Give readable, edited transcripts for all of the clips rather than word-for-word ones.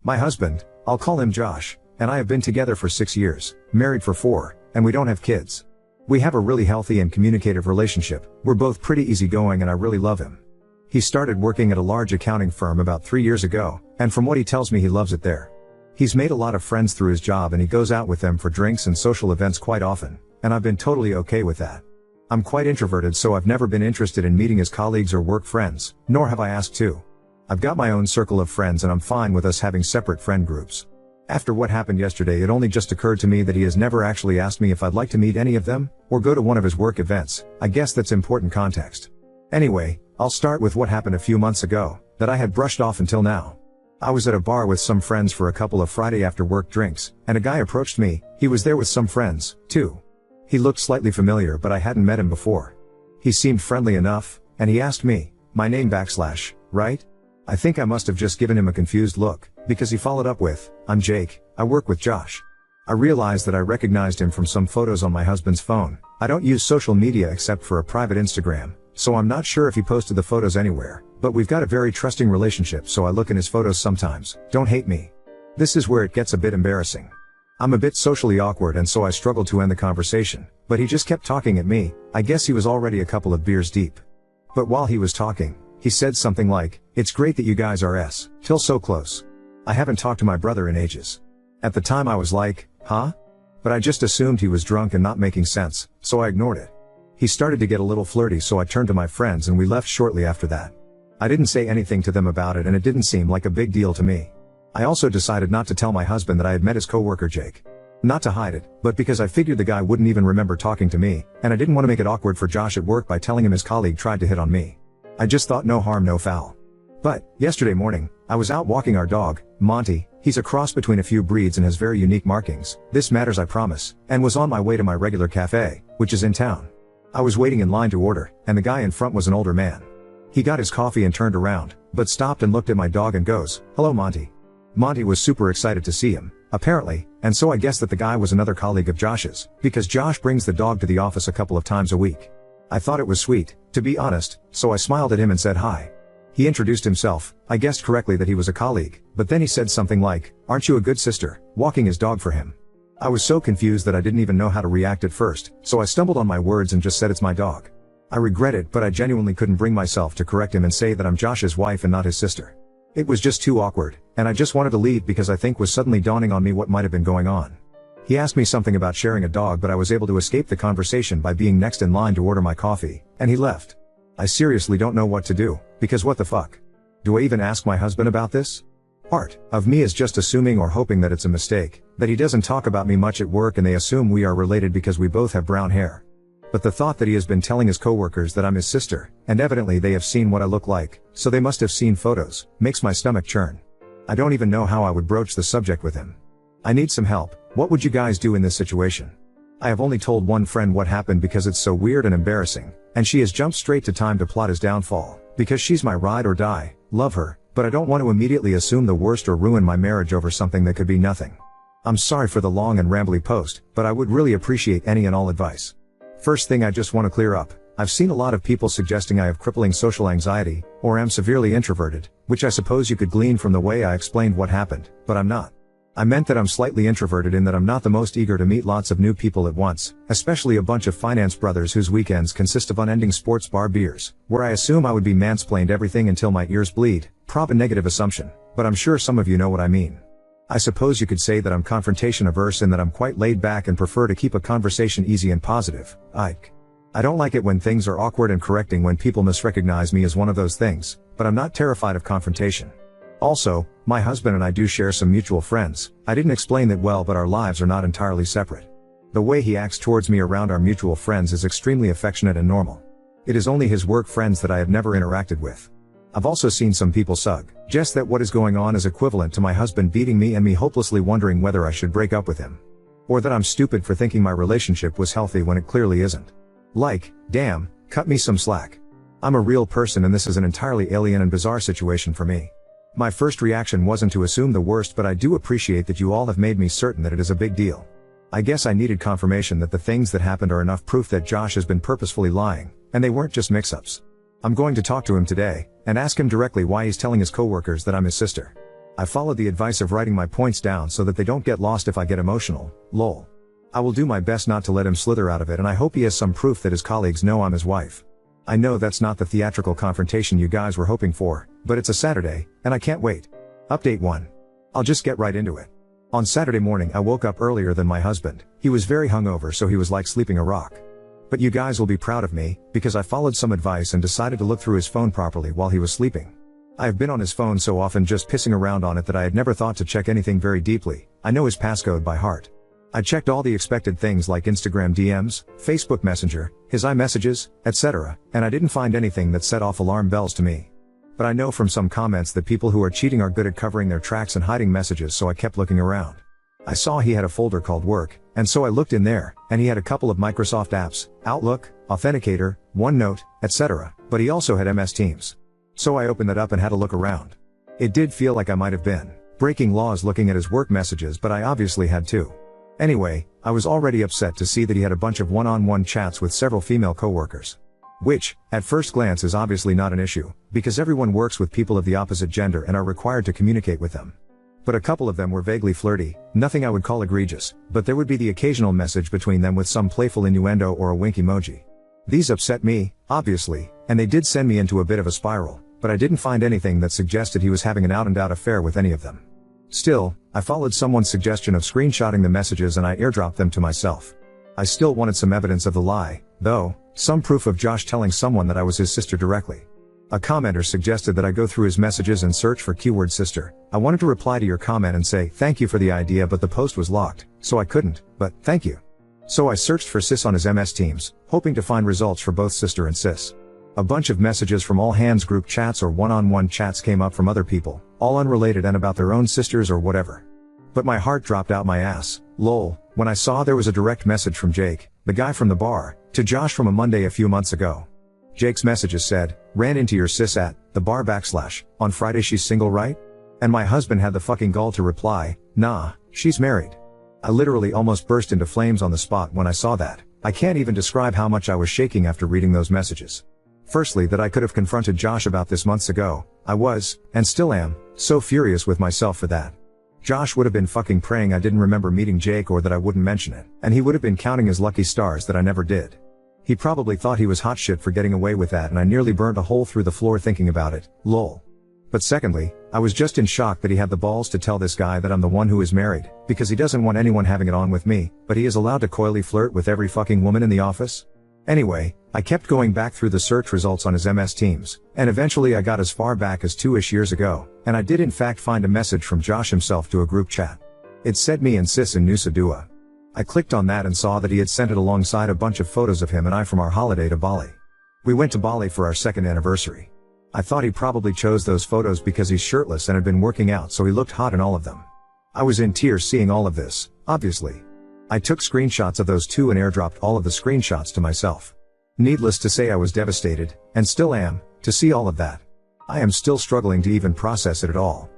My husband, I'll call him Josh, and I have been together for 6 years, married for 4, and we don't have kids. We have a really healthy and communicative relationship. We're both pretty easygoing and I really love him. He started working at a large accounting firm about 3 years ago, and from what he tells me he loves it there. He's made a lot of friends through his job and he goes out with them for drinks and social events quite often, and I've been totally okay with that. I'm quite introverted, so I've never been interested in meeting his colleagues or work friends, nor have I asked to. I've got my own circle of friends and I'm fine with us having separate friend groups. After what happened yesterday, it only just occurred to me that he has never actually asked me if I'd like to meet any of them, or go to one of his work events. I guess that's important context. Anyway, I'll start with what happened a few months ago, that I had brushed off until now. I was at a bar with some friends for a couple of Friday after work drinks, and a guy approached me. He was there with some friends, too. He looked slightly familiar, but I hadn't met him before. He seemed friendly enough, and he asked me, my name / right? I think I must have just given him a confused look, because he followed up with, I'm Jake, I work with Josh. I realized that I recognized him from some photos on my husband's phone. I don't use social media except for a private Instagram, so I'm not sure if he posted the photos anywhere, but we've got a very trusting relationship, so I look in his photos sometimes. Don't hate me. This is where it gets a bit embarrassing. I'm a bit socially awkward and so I struggled to end the conversation, but he just kept talking at me. I guess he was already a couple of beers deep. But while he was talking, he said something like, it's great that you guys are still so close. I haven't talked to my brother in ages. At the time I was like, huh? But I just assumed he was drunk and not making sense, so I ignored it. He started to get a little flirty, so I turned to my friends and we left shortly after that. I didn't say anything to them about it and it didn't seem like a big deal to me. I also decided not to tell my husband that I had met his coworker Jake. Not to hide it, but because I figured the guy wouldn't even remember talking to me, and I didn't want to make it awkward for Josh at work by telling him his colleague tried to hit on me. I just thought no harm no foul. But, yesterday morning, I was out walking our dog, Monty. He's a cross between a few breeds and has very unique markings. This matters, I promise, and was on my way to my regular cafe, which is in town. I was waiting in line to order, and the guy in front was an older man. He got his coffee and turned around, but stopped and looked at my dog and goes, hello Monty. Monty was super excited to see him, apparently, and so I guessed that the guy was another colleague of Josh's, because Josh brings the dog to the office a couple of times a week. I thought it was sweet, to be honest, so I smiled at him and said hi. He introduced himself. I guessed correctly that he was a colleague, but then he said something like, aren't you a good sister, walking his dog for him? I was so confused that I didn't even know how to react at first, so I stumbled on my words and just said it's my dog. I regret it, but I genuinely couldn't bring myself to correct him and say that I'm Josh's wife and not his sister. It was just too awkward, and I just wanted to leave because I think was suddenly dawning on me what might have been going on. He asked me something about sharing a dog, but I was able to escape the conversation by being next in line to order my coffee, and he left. I seriously don't know what to do, because what the fuck? Do I even ask my husband about this? Part of me is just assuming or hoping that it's a mistake, that he doesn't talk about me much at work and they assume we are related because we both have brown hair. But the thought that he has been telling his coworkers that I'm his sister, and evidently they have seen what I look like, so they must have seen photos, makes my stomach churn. I don't even know how I would broach the subject with him. I need some help. What would you guys do in this situation? I have only told one friend what happened because it's so weird and embarrassing, and she has jumped straight to time to plot his downfall, because she's my ride or die, love her, but I don't want to immediately assume the worst or ruin my marriage over something that could be nothing. I'm sorry for the long and rambly post, but I would really appreciate any and all advice. First thing I just want to clear up, I've seen a lot of people suggesting I have crippling social anxiety, or am severely introverted, which I suppose you could glean from the way I explained what happened, but I'm not. I meant that I'm slightly introverted in that I'm not the most eager to meet lots of new people at once, especially a bunch of finance brothers whose weekends consist of unending sports bar beers, where I assume I would be mansplained everything until my ears bleed. Probably a negative assumption, but I'm sure some of you know what I mean. I suppose you could say that I'm confrontation averse and that I'm quite laid back and prefer to keep a conversation easy and positive. I don't like it when things are awkward and correcting when people misrecognize me as one of those things, but I'm not terrified of confrontation. Also, my husband and I do share some mutual friends. I didn't explain that well, but our lives are not entirely separate. The way he acts towards me around our mutual friends is extremely affectionate and normal. It is only his work friends that I have never interacted with. I've also seen some people suggest that what is going on is equivalent to my husband beating me and me hopelessly wondering whether I should break up with him. Or that I'm stupid for thinking my relationship was healthy when it clearly isn't. Like, damn, cut me some slack. I'm a real person and this is an entirely alien and bizarre situation for me. My first reaction wasn't to assume the worst, but I do appreciate that you all have made me certain that it is a big deal. I guess I needed confirmation that the things that happened are enough proof that Josh has been purposefully lying, and they weren't just mix-ups. I'm going to talk to him today, and ask him directly why he's telling his coworkers that I'm his sister. I followed the advice of writing my points down so that they don't get lost if I get emotional, lol. I will do my best not to let him slither out of it, and I hope he has some proof that his colleagues know I'm his wife. I know that's not the theatrical confrontation you guys were hoping for, but it's a Saturday, and I can't wait. Update 1. I'll just get right into it. On Saturday morning I woke up earlier than my husband. He was very hungover, so he was like sleeping a rock. But you guys will be proud of me, because I followed some advice and decided to look through his phone properly while he was sleeping. I have been on his phone so often just pissing around on it that I had never thought to check anything very deeply. I know his passcode by heart. I checked all the expected things like Instagram DMs, Facebook Messenger, his iMessages, etc., and I didn't find anything that set off alarm bells to me. But I know from some comments that people who are cheating are good at covering their tracks and hiding messages, so I kept looking around. I saw he had a folder called Work, and so I looked in there, and he had a couple of Microsoft apps, Outlook, Authenticator, OneNote, etc., but he also had MS Teams. So I opened that up and had a look around. It did feel like I might have been breaking laws looking at his work messages, but I obviously had too. Anyway, I was already upset to see that he had a bunch of one-on-one chats with several female coworkers. Which, at first glance, is obviously not an issue, because everyone works with people of the opposite gender and are required to communicate with them. But a couple of them were vaguely flirty, nothing I would call egregious, but there would be the occasional message between them with some playful innuendo or a wink emoji. These upset me, obviously, and they did send me into a bit of a spiral, but I didn't find anything that suggested he was having an out-and-out affair with any of them. Still, I followed someone's suggestion of screenshotting the messages and I airdropped them to myself. I still wanted some evidence of the lie, though, some proof of Josh telling someone that I was his sister directly. A commenter suggested that I go through his messages and search for keyword sister. I wanted to reply to your comment and say thank you for the idea, but the post was locked, so I couldn't, but thank you. So I searched for sis on his MS Teams, hoping to find results for both sister and sis. A bunch of messages from all hands group chats or one-on-one chats came up from other people, all unrelated and about their own sisters or whatever. But my heart dropped out my ass, lol, when I saw there was a direct message from Jake, the guy from the bar, to Josh from a Monday a few months ago. Jake's messages said, ran into your sis at the bar / on Friday, she's single, right? And my husband had the fucking gall to reply, nah, she's married. I literally almost burst into flames on the spot when I saw that. I can't even describe how much I was shaking after reading those messages. Firstly, that I could have confronted Josh about this months ago. I was, and still am, so furious with myself for that. Josh would have been fucking praying I didn't remember meeting Jake or that I wouldn't mention it, and he would have been counting his lucky stars that I never did. He probably thought he was hot shit for getting away with that, and I nearly burnt a hole through the floor thinking about it, lol. But secondly, I was just in shock that he had the balls to tell this guy that I'm the one who is married, because he doesn't want anyone having it on with me, but he is allowed to coyly flirt with every fucking woman in the office? Anyway, I kept going back through the search results on his MS Teams, and eventually I got as far back as 2-ish years ago, and I did in fact find a message from Josh himself to a group chat. It said me and sis in Nusa Dua. I clicked on that and saw that he had sent it alongside a bunch of photos of him and I from our holiday to Bali. We went to Bali for our second anniversary. I thought he probably chose those photos because he's shirtless and had been working out, so he looked hot in all of them. I was in tears seeing all of this, obviously. I took screenshots of those too and airdropped all of the screenshots to myself. Needless to say, I was devastated, and still am, to see all of that. I am still struggling to even process it at all.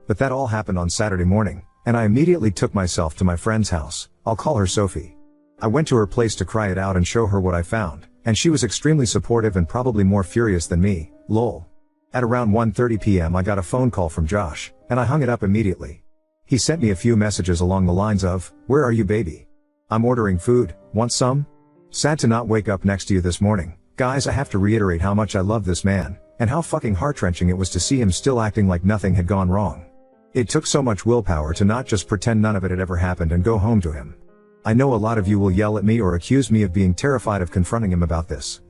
But that all happened on Saturday morning, and I immediately took myself to my friend's house. I'll call her Sophie. I went to her place to cry it out and show her what I found, and she was extremely supportive and probably more furious than me, lol. At around 1:30 p.m. I got a phone call from Josh, and I hung it up immediately. He sent me a few messages along the lines of, "Where are you, baby? I'm ordering food, want some? Sad to not wake up next to you this morning." Guys, I have to reiterate how much I love this man, and how fucking heart-wrenching it was to see him still acting like nothing had gone wrong. It took so much willpower to not just pretend none of it had ever happened and go home to him. I know a lot of you will yell at me or accuse me of being terrified of confronting him about this.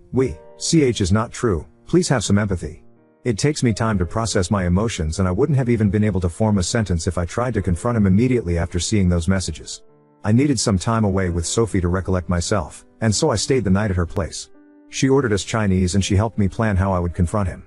CH is not true, please have some empathy. It takes me time to process my emotions, and I wouldn't have even been able to form a sentence if I tried to confront him immediately after seeing those messages. I needed some time away with Sophie to recollect myself, and so I stayed the night at her place. She ordered us Chinese and she helped me plan how I would confront him.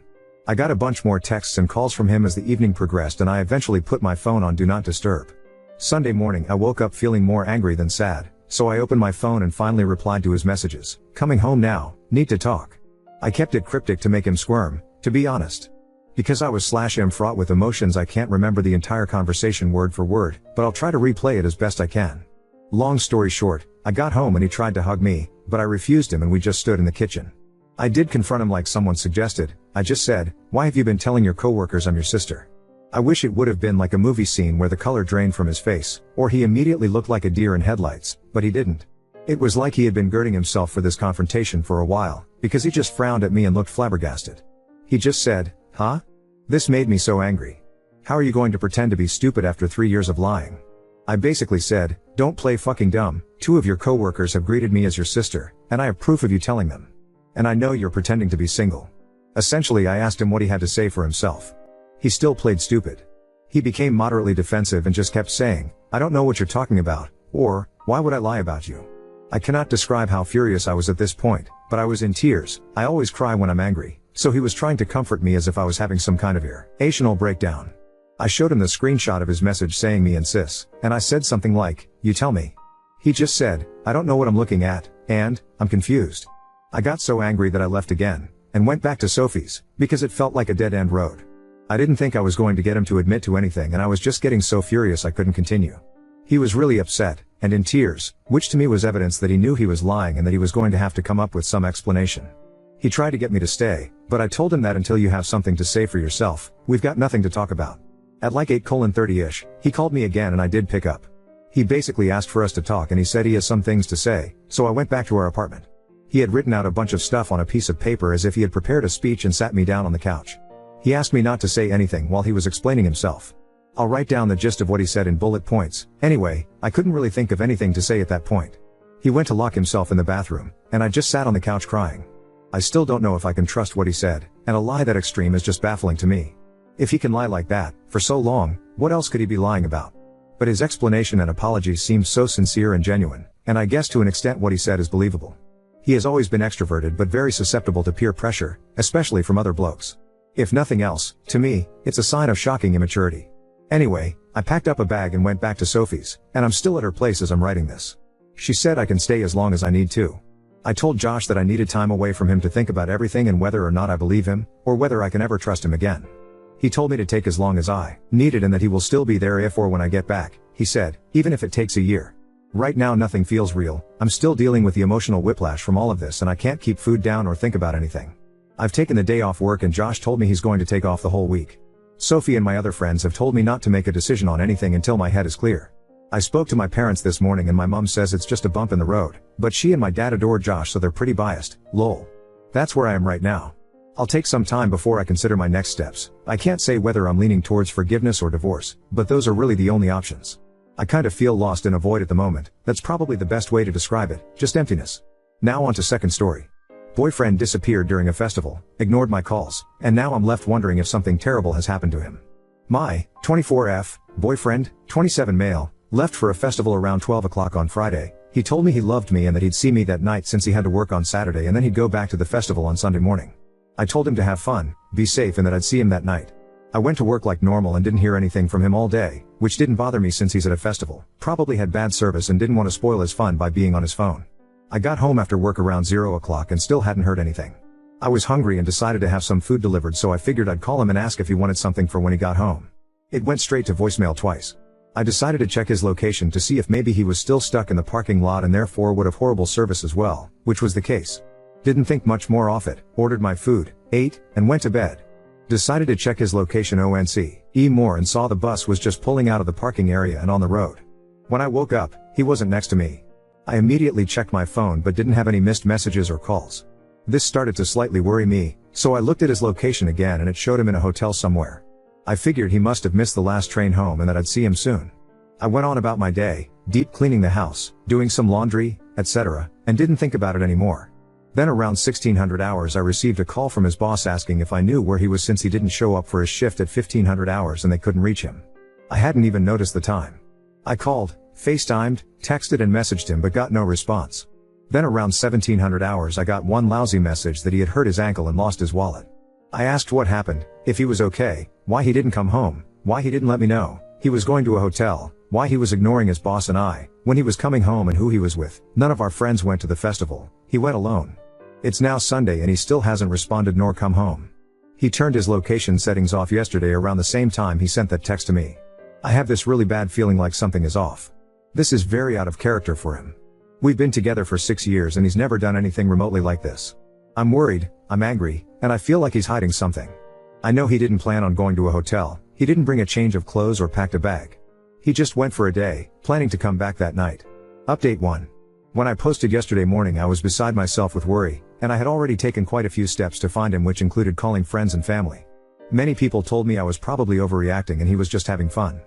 I got a bunch more texts and calls from him as the evening progressed, and I eventually put my phone on Do Not Disturb. Sunday morning I woke up feeling more angry than sad, so I opened my phone and finally replied to his messages. "Coming home now, need to talk." I kept it cryptic to make him squirm, to be honest. Because I was /am fraught with emotions, I can't remember the entire conversation word for word, but I'll try to replay it as best I can. Long story short, I got home and he tried to hug me, but I refused him and we just stood in the kitchen. I did confront him like someone suggested. I just said, "Why have you been telling your coworkers I'm your sister?" I wish it would have been like a movie scene where the color drained from his face, or he immediately looked like a deer in headlights, but he didn't. It was like he had been girding himself for this confrontation for a while, because he just frowned at me and looked flabbergasted. He just said, "Huh?" This made me so angry. How are you going to pretend to be stupid after 3 years of lying? I basically said, "Don't play fucking dumb, 2 of your coworkers have greeted me as your sister, and I have proof of you telling them. And I know you're pretending to be single." Essentially, I asked him what he had to say for himself. He still played stupid. He became moderately defensive and just kept saying, "I don't know what you're talking about," or, "Why would I lie about you?" I cannot describe how furious I was at this point, but I was in tears. I always cry when I'm angry, so he was trying to comfort me as if I was having some kind of irrational breakdown. I showed him the screenshot of his message saying me and sis, and I said something like, "You tell me." He just said, "I don't know what I'm looking at, and I'm confused." I got so angry that I left again, and went back to Sophie's, because it felt like a dead-end road. I didn't think I was going to get him to admit to anything, and I was just getting so furious I couldn't continue. He was really upset, and in tears, which to me was evidence that he knew he was lying and that he was going to have to come up with some explanation. He tried to get me to stay, but I told him that until you have something to say for yourself, we've got nothing to talk about. At like 8:30ish, he called me again and I did pick up. He basically asked for us to talk and he said he has some things to say, so I went back to our apartment. He had written out a bunch of stuff on a piece of paper as if he had prepared a speech and sat me down on the couch. He asked me not to say anything while he was explaining himself. I'll write down the gist of what he said in bullet points. Anyway, I couldn't really think of anything to say at that point. He went to lock himself in the bathroom, and I just sat on the couch crying. I still don't know if I can trust what he said, and a lie that extreme is just baffling to me. If he can lie like that, for so long, what else could he be lying about? But his explanation and apologies seemed so sincere and genuine, and I guess to an extent what he said is believable. He has always been extroverted but very susceptible to peer pressure, especially from other blokes. If nothing else, to me, it's a sign of shocking immaturity. Anyway, I packed up a bag and went back to Sophie's, and I'm still at her place as I'm writing this. She said I can stay as long as I need to. I told Josh that I needed time away from him to think about everything and whether or not I believe him, or whether I can ever trust him again. He told me to take as long as I needed and that he will still be there if or when I get back, he said, even if it takes a year. Right now nothing feels real, I'm still dealing with the emotional whiplash from all of this and I can't keep food down or think about anything. I've taken the day off work and Josh told me he's going to take off the whole week. Sophie and my other friends have told me not to make a decision on anything until my head is clear. I spoke to my parents this morning and my mom says it's just a bump in the road, but she and my dad adore Josh so they're pretty biased, lol. That's where I am right now. I'll take some time before I consider my next steps. I can't say whether I'm leaning towards forgiveness or divorce, but those are really the only options. I kind of feel lost in a void at the moment. That's probably the best way to describe it, just emptiness. Now on to second story. Boyfriend disappeared during a festival, ignored my calls, and now I'm left wondering if something terrible has happened to him. My 24F boyfriend, 27 male, left for a festival around 12 o'clock on Friday. He told me he loved me and that he'd see me that night since he had to work on Saturday and then he'd go back to the festival on Sunday morning. I told him to have fun, be safe and that I'd see him that night. I went to work like normal and didn't hear anything from him all day, which didn't bother me since he's at a festival, probably had bad service and didn't want to spoil his fun by being on his phone. I got home after work around 0 o'clock and still hadn't heard anything. I was hungry and decided to have some food delivered so I figured I'd call him and ask if he wanted something for when he got home. It went straight to voicemail twice. I decided to check his location to see if maybe he was still stuck in the parking lot and therefore would have horrible service as well, which was the case. Didn't think much more of it, ordered my food, ate, and went to bed. Decided to check his location more and saw the bus was just pulling out of the parking area and on the road. When I woke up, he wasn't next to me. I immediately checked my phone but didn't have any missed messages or calls. This started to slightly worry me, so I looked at his location again and it showed him in a hotel somewhere. I figured he must have missed the last train home and that I'd see him soon. I went on about my day, deep cleaning the house, doing some laundry, etc., and didn't think about it anymore. Then around 1600 hours I received a call from his boss asking if I knew where he was since he didn't show up for his shift at 1500 hours and they couldn't reach him. I hadn't even noticed the time. I called, FaceTimed, texted and messaged him but got no response. Then around 1700 hours I got one lousy message that he had hurt his ankle and lost his wallet. I asked what happened, if he was okay, why he didn't come home, why he didn't let me know, he was going to a hotel, why he was ignoring his boss and I, when he was coming home and who he was with. None of our friends went to the festival, he went alone. It's now Sunday and he still hasn't responded nor come home. He turned his location settings off yesterday around the same time he sent that text to me. I have this really bad feeling like something is off. This is very out of character for him. We've been together for 6 years and he's never done anything remotely like this. I'm worried, I'm angry, and I feel like he's hiding something. I know he didn't plan on going to a hotel, he didn't bring a change of clothes or packed a bag. He just went for a day, planning to come back that night. Update 1. When I posted yesterday morning, I was beside myself with worry, and I had already taken quite a few steps to find him, which included calling friends and family. Many people told me I was probably overreacting and he was just having fun.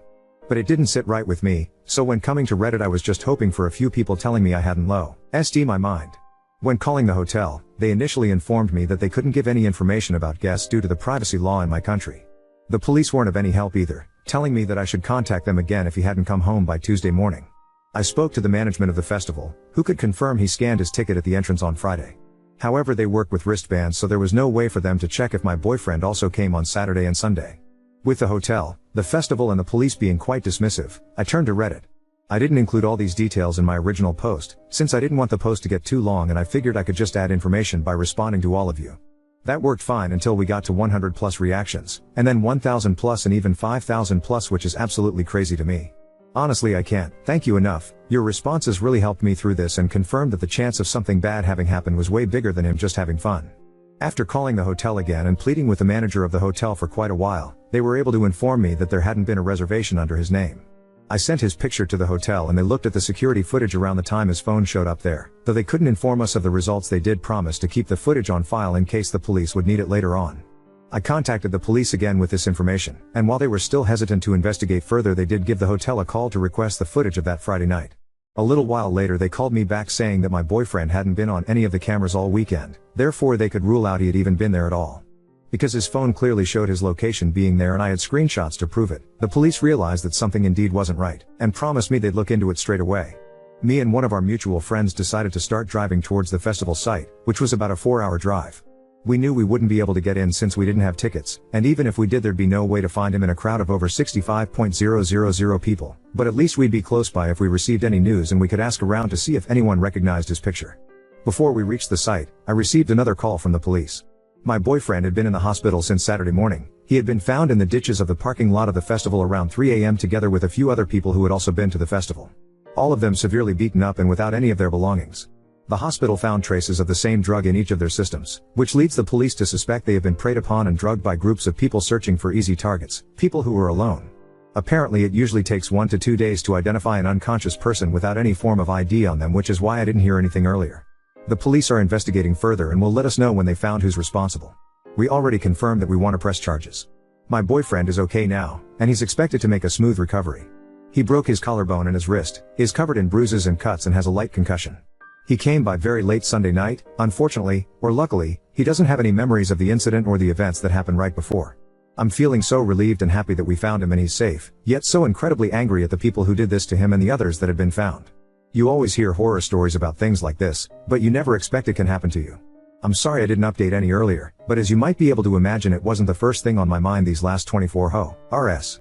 But it didn't sit right with me, so when coming to Reddit I was just hoping for a few people telling me I hadn't lost my mind. When calling the hotel, they initially informed me that they couldn't give any information about guests due to the privacy law in my country. The police weren't of any help either, telling me that I should contact them again if he hadn't come home by Tuesday morning. I spoke to the management of the festival, who could confirm he scanned his ticket at the entrance on Friday. However, they work with wristbands, so there was no way for them to check if my boyfriend also came on Saturday and Sunday. With the hotel, the festival and the police being quite dismissive, I turned to Reddit. I didn't include all these details in my original post, since I didn't want the post to get too long and I figured I could just add information by responding to all of you. That worked fine until we got to 100 plus reactions, and then 1000 plus and even 5000 plus, which is absolutely crazy to me. Honestly, I can't thank you enough. Your responses really helped me through this and confirmed that the chance of something bad having happened was way bigger than him just having fun. After calling the hotel again and pleading with the manager of the hotel for quite a while, they were able to inform me that there hadn't been a reservation under his name. I sent his picture to the hotel and they looked at the security footage around the time his phone showed up there, though they couldn't inform us of the results. They did promise to keep the footage on file in case the police would need it later on. I contacted the police again with this information, and while they were still hesitant to investigate further, they did give the hotel a call to request the footage of that Friday night. A little while later they called me back saying that my boyfriend hadn't been on any of the cameras all weekend, therefore they could rule out he had even been there at all. Because his phone clearly showed his location being there and I had screenshots to prove it, the police realized that something indeed wasn't right, and promised me they'd look into it straight away. Me and one of our mutual friends decided to start driving towards the festival site, which was about a 4-hour drive. We knew we wouldn't be able to get in since we didn't have tickets, and even if we did there'd be no way to find him in a crowd of over 65,000 people, but at least we'd be close by if we received any news and we could ask around to see if anyone recognized his picture. Before we reached the site, I received another call from the police. My boyfriend had been in the hospital since Saturday morning. He had been found in the ditches of the parking lot of the festival around 3 a.m. together with a few other people who had also been to the festival. All of them severely beaten up and without any of their belongings. The hospital found traces of the same drug in each of their systems, which leads the police to suspect they have been preyed upon and drugged by groups of people searching for easy targets, people who are alone. Apparently it usually takes 1 to 2 days to identify an unconscious person without any form of ID on them, which is why I didn't hear anything earlier. The police are investigating further and will let us know when they found who's responsible. We already confirmed that we want to press charges. My boyfriend is okay now, and he's expected to make a smooth recovery. He broke his collarbone and his wrist, is covered in bruises and cuts and has a light concussion. He came by very late Sunday night. Unfortunately, or luckily, he doesn't have any memories of the incident or the events that happened right before. I'm feeling so relieved and happy that we found him and he's safe, yet so incredibly angry at the people who did this to him and the others that have been found. You always hear horror stories about things like this, but you never expect it can happen to you. I'm sorry I didn't update any earlier, but as you might be able to imagine, it wasn't the first thing on my mind these last 24 hours.